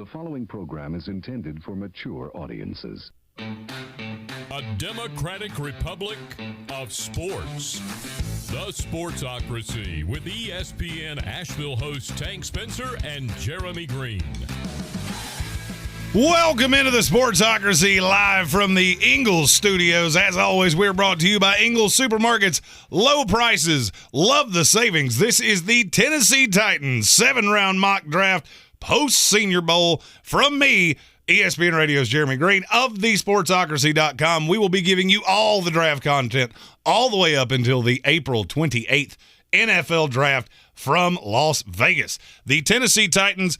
The following program is intended for mature audiences. A democratic republic of sports. The Sportsocracy with ESPN Asheville hosts Tank Spencer and Jeremy Green. Welcome into the Sportsocracy live from the Ingles studios. As always, we're brought to you by Ingles Supermarkets. Low prices, love the savings. This is the Tennessee Titans 7-round mock draft post-Senior Bowl from me, ESPN Radio's Jeremy Green of thesportsocracy.com. We will be giving you all the draft content all the way up until the April 28th NFL draft from Las Vegas. The Tennessee Titans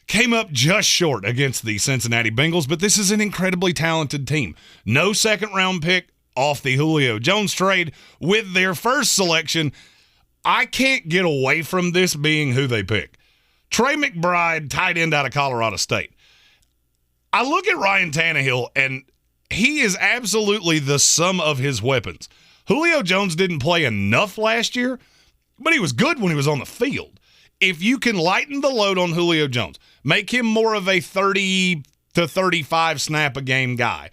came up just short against the Cincinnati Bengals, but this is an incredibly talented team. No second-round pick off the Julio Jones trade with their first selection. I can't get away from this being who they pick. Trey Mcbride, tight end out of Colorado State. I look at Ryan Tannehill, and he is absolutely the sum of his weapons. Julio Jones didn't play enough last year, but he was good when he was on the field. If you can lighten the load on Julio Jones, make him more of a 30 to 35 snap a game guy,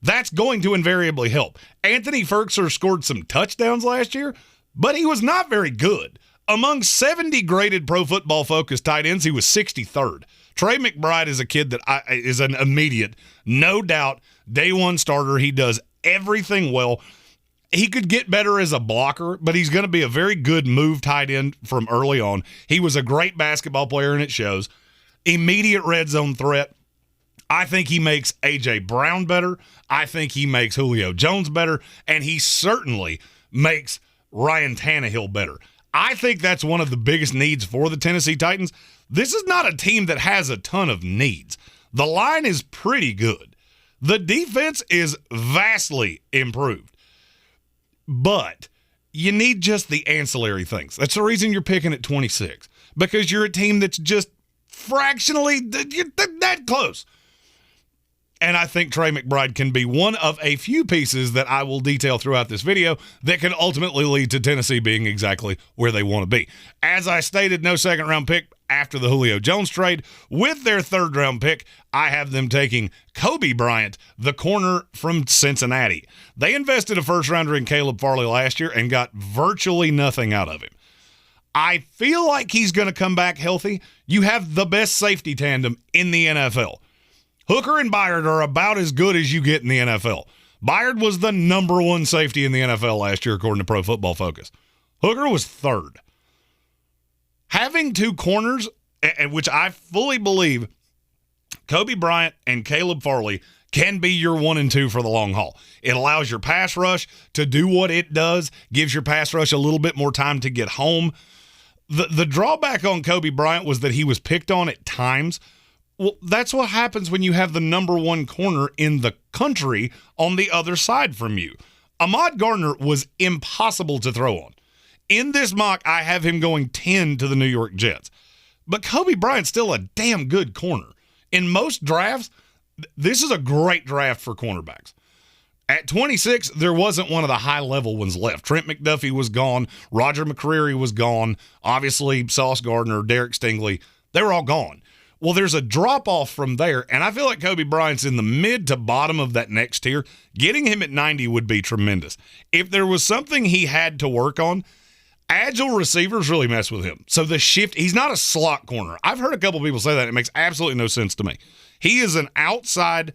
that's going to invariably help. Anthony Fercer scored some touchdowns last year, but he was not very good. Among 70 graded Pro Football Focus tight ends, he was 63rd. Trey Mcbride is a kid that is an immediate, no doubt, day one starter. He does everything well. He could get better as a blocker, but he's going to be a very good move tight end from early on. He was a great basketball player, and it shows. Immediate red zone threat. I think he makes A.J. Brown better. I think he makes Julio Jones better, and he certainly makes Ryan Tannehill better. I think that's one of the biggest needs for the Tennessee Titans. This is not a team that has a ton of needs. The line is pretty good. The defense is vastly improved. But you need just the ancillary things. That's the reason you're picking at 26, because you're a team that's just fractionally that close. And I think Trey Mcbride can be one of a few pieces that I will detail throughout this video that can ultimately lead to Tennessee being exactly where they want to be. As I stated, no second-round pick after the Julio Jones trade. With their third-round pick, I have them taking Kobe Bryant, the corner from Cincinnati. They invested a first-rounder in Caleb Farley last year and got virtually nothing out of him. I feel like he's going to come back healthy. You have the best safety tandem in the NFL. Hooker and Byard are about as good as you get in the NFL. Byard was the number one safety in the NFL last year, according to Pro Football Focus. Hooker was third. Having two corners, which I fully believe Kobe Bryant and Caleb Farley can be your 1 and 2 for the long haul. It allows your pass rush to do what it does, gives your pass rush a little bit more time to get home. The drawback on Kobe Bryant was that he was picked on at times. Well, that's what happens when you have the number one corner in the country on the other side from you. Ahmad Gardner was impossible to throw on. In this mock, I have him going 10 to the New York Jets. But Kobe Bryant's still a damn good corner. In most drafts, this is a great draft for cornerbacks. At 26, there wasn't one of the high-level ones left. Trent McDuffie was gone. Roger McCreary was gone. Obviously, Sauce Gardner, Derek Stingley, they were all gone. Well, there's a drop-off from there, and I feel like Kobe Bryant's in the mid to bottom of that next tier. Getting him at 90 would be tremendous. If there was something he had to work on, agile receivers really mess with him. So the shift, he's not a slot corner. I've heard a couple people say that. It makes absolutely no sense to me. He is an outside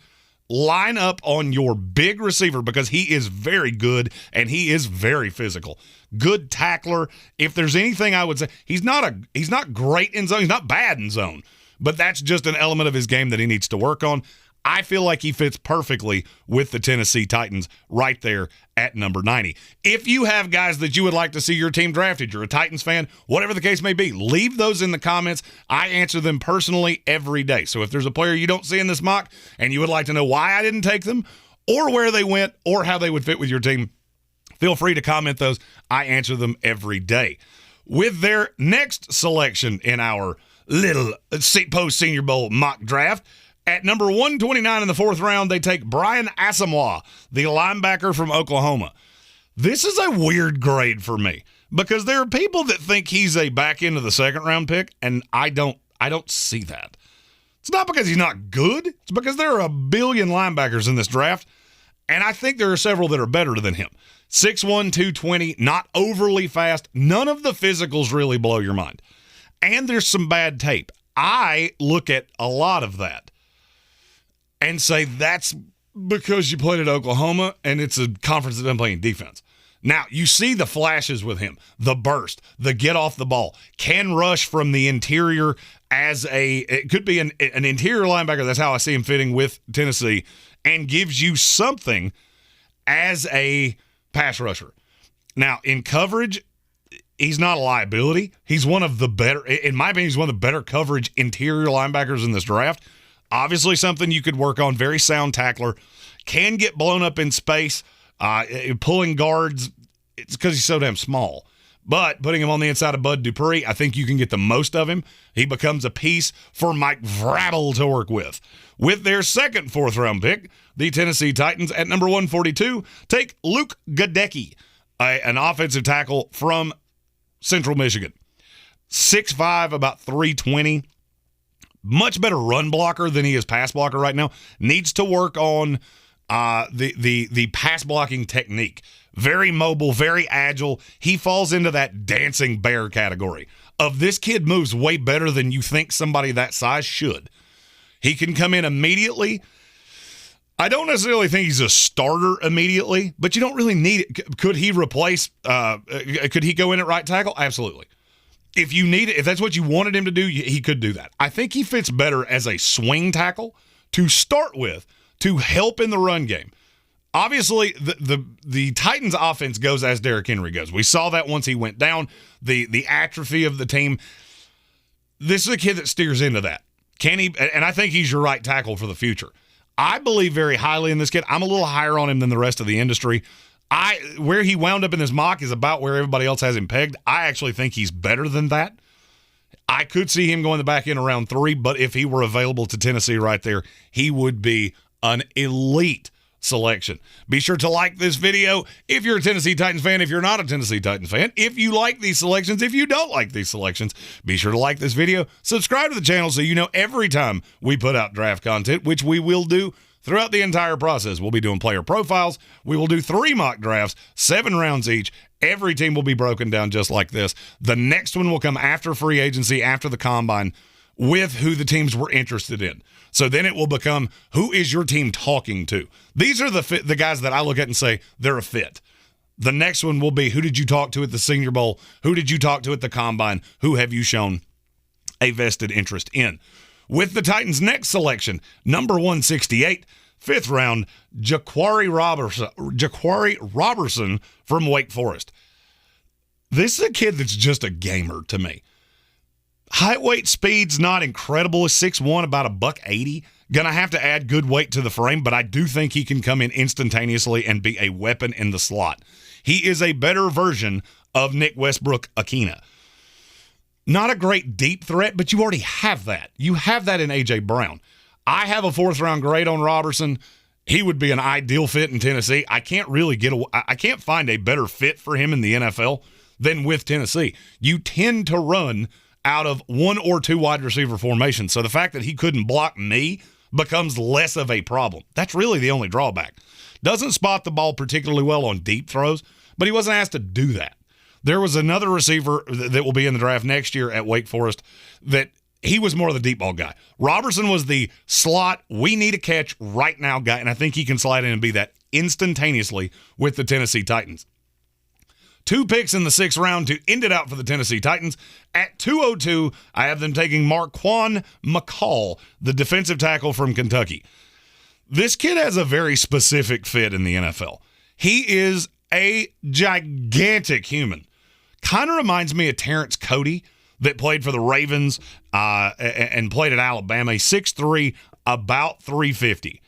line up on your big receiver because he is very good and he is very physical. Good tackler. If there's anything I would say, he's not great in zone. He's not bad in zone. But that's just an element of his game that he needs to work on. I feel like he fits perfectly with the Tennessee Titans right there at number 90. If you have guys that you would like to see your team drafted, you're a Titans fan, whatever the case may be, leave those in the comments. I answer them personally every day. So if there's a player you don't see in this mock and you would like to know why I didn't take them or where they went or how they would fit with your team, feel free to comment those. I answer them every day. With their next selection in our little post-Senior Bowl mock draft, at number 129 in the fourth round, they take Brian Assamois, the linebacker from Oklahoma. This is a weird grade for me because there are people that think he's a back end of the second round pick, and I don't see that. It's not because he's not good. It's because there are a billion linebackers in this draft, and I think there are several that are better than him. 6'1", 220, not overly fast. None of the physicals really blow your mind. And there's some bad tape. I look at a lot of that and say that's because you played at Oklahoma and it's a conference that doesn't play any defense. Now, you see the flashes with him, the burst, the get off the ball, can rush from the interior it could be an interior linebacker. That's how I see him fitting with Tennessee, and gives you something as a pass rusher. Now, in coverage, he's not a liability. He's one of the better, in my opinion, he's one of the better coverage interior linebackers in this draft. Obviously something you could work on. Very sound tackler. Can get blown up in space. Pulling guards, it's because he's so damn small. But putting him on the inside of Bud Dupree, I think you can get the most of him. He becomes a piece for Mike Vrabel to work with. With their second fourth-round pick, the Tennessee Titans at number 142 take Luke Godeki, an offensive tackle from Central Michigan. 6'5", about 320. Much better run blocker than he is pass blocker right now. Needs to work on the pass blocking technique. Very mobile, very agile. He falls into that dancing bear category of this kid moves way better than you think somebody that size should. He can come in immediately. I don't necessarily think he's a starter immediately, but you don't really need it. Could he replace, could he go in at right tackle? Absolutely. If you need it, if that's what you wanted him to do, he could do that. I think he fits better as a swing tackle to start with, to help in the run game. Obviously, the Titans offense goes as Derrick Henry goes. We saw that once he went down, the atrophy of the team. This is a kid that steers into that. Can he? And I think he's your right tackle for the future. I believe very highly in this kid. I'm a little higher on him than the rest of the industry. Where he wound up in this mock is about where everybody else has him pegged. I actually think he's better than that. I could see him going the back end of round 3, but if he were available to Tennessee right there, he would be an elite selection. Be sure to like this video if you're a Tennessee Titans fan, if you're not a Tennessee Titans fan, if you like these selections, if you don't like these selections, be sure to like this video, subscribe to the channel so you know every time we put out draft content, which we will do throughout the entire process. We'll be doing player profiles. We will do 3 mock drafts, 7 rounds each. Every team will be broken down just like this. The next one will come after free agency, after the combine, with who the teams were interested in. So then it will become, who is your team talking to? These are the guys that I look at and say, they're a fit. The next one will be, who did you talk to at the Senior Bowl? Who did you talk to at the Combine? Who have you shown a vested interest in? With the Titans' next selection, number 168, 5th round, Jaquari Roberson from Wake Forest. This is a kid that's just a gamer to me. Height, weight, speed's not incredible. 6'1", about $180. Gonna have to add good weight to the frame, but I do think he can come in instantaneously and be a weapon in the slot. He is a better version of Nick Westbrook-Akina. Not a great deep threat, but you already have that. You have that in A.J. Brown. I have a 4th-round grade on Robertson. He would be an ideal fit in Tennessee. I can't find a better fit for him in the NFL than with Tennessee. You tend to run out of 1 or 2 wide receiver formations. So the fact that he couldn't block me becomes less of a problem. That's really the only drawback. Doesn't spot the ball particularly well on deep throws, but he wasn't asked to do that. There was another receiver that will be in the draft next year at Wake Forest that he was more of the deep ball guy. Robertson was the slot, we need a catch right now guy, and I think he can slide in and be that instantaneously with the Tennessee Titans. 2 picks in the 6th round to end it out for the Tennessee Titans. At 202, I have them taking Marquan McCall, the defensive tackle from Kentucky. This kid has a very specific fit in the NFL. He is a gigantic human. Kind of reminds me of Terrence Cody that played for the Ravens and played at Alabama. He's 6'3", about 350.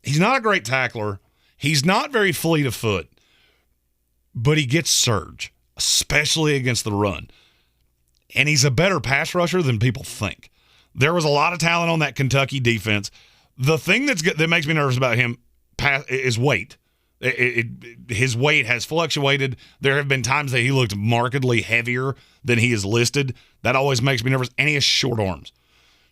He's not a great tackler. He's not very fleet of foot. But he gets surge, especially against the run. And he's a better pass rusher than people think. There was a lot of talent on that Kentucky defense. The thing that makes me nervous about him is weight. His weight has fluctuated. There have been times that he looked markedly heavier than he is listed. That always makes me nervous. And he has short arms.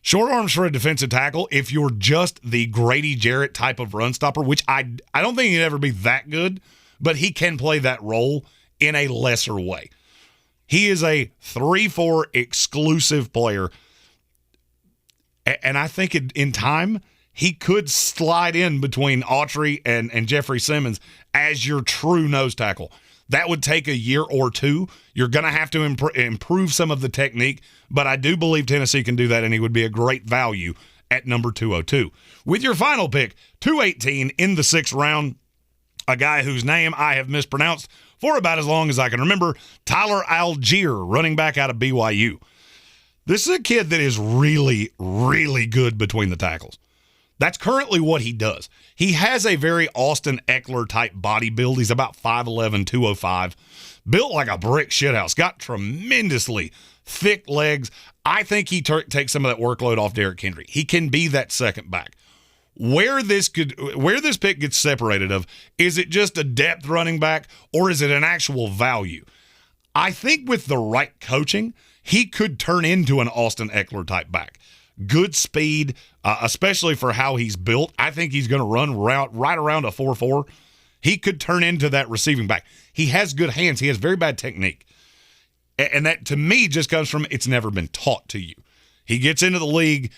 Short arms for a defensive tackle, if you're just the Grady Jarrett type of run stopper, which I don't think he'd ever be that good, but he can play that role in a lesser way. He is a 3-4 exclusive player, and I think in time, he could slide in between Autry and Jeffrey Simmons as your true nose tackle. That would take a year or two. You're going to have to improve some of the technique, but I do believe Tennessee can do that, and he would be a great value at number 202. With your final pick, 218 in the 6th round, a guy whose name I have mispronounced for about as long as I can remember, Tyler Algier, running back out of BYU. This is a kid that is really, really good between the tackles. That's currently what he does. He has a very Austin Eckler-type body build. He's about 5'11", 205. Built like a brick shithouse. Got tremendously thick legs. I think he takes some of that workload off Derrick Henry. He can be that second back. Where this pick gets separated of, is it just a depth running back or is it an actual value? I think with the right coaching, he could turn into an Austin Eckler-type back. Good speed, especially for how he's built. I think he's going to run right around a 4.4. He could turn into that receiving back. He has good hands. He has very bad technique. And that, to me, just comes from it's never been taught to you. He gets into the league,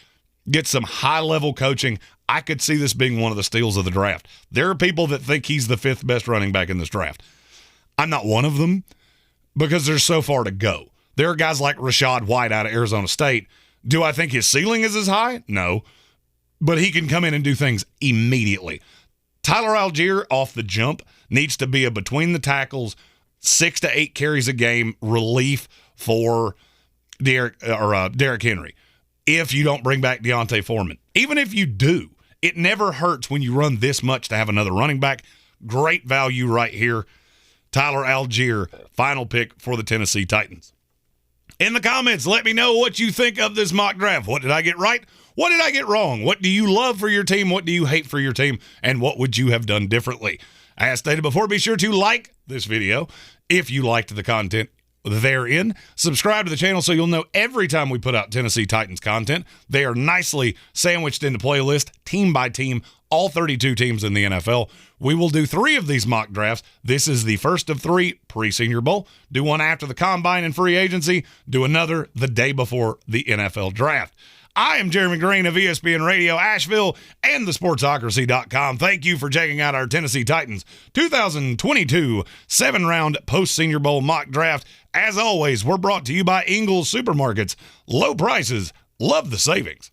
gets some high-level coaching. I could see this being one of the steals of the draft. There are people that think he's the 5th best running back in this draft. I'm not one of them because there's so far to go. There are guys like Rashad White out of Arizona State. Do I think his ceiling is as high? No. But he can come in and do things immediately. Tyler Algier, off the jump, needs to be a between the tackles, 6 to 8 carries a game relief for Derrick Henry. If you don't bring back Deontay Foreman. Even if you do, it never hurts when you run this much to have another running back. Great value right here. Tyler Algier, final pick for the Tennessee Titans. In the comments, let me know what you think of this mock draft. What did I get right? What did I get wrong? What do you love for your team? What do you hate for your team? And what would you have done differently? As stated before, be sure to like this video if you liked the content therein. Subscribe to the channel so you'll know every time we put out Tennessee Titans content. They are nicely sandwiched into playlist, team by team, all 32 teams in the NFL. We will do 3 of these mock drafts. This is the first of 3 pre-Senior Bowl. Do one after the Combine and free agency. Do another the day before the NFL Draft. I am Jeremy Green of ESPN Radio, Asheville, and thesportsocracy.com. Thank you for checking out our Tennessee Titans 2022 7-round post-Senior Bowl mock draft. As always, we're brought to you by Ingles Supermarkets. Low prices, love the savings.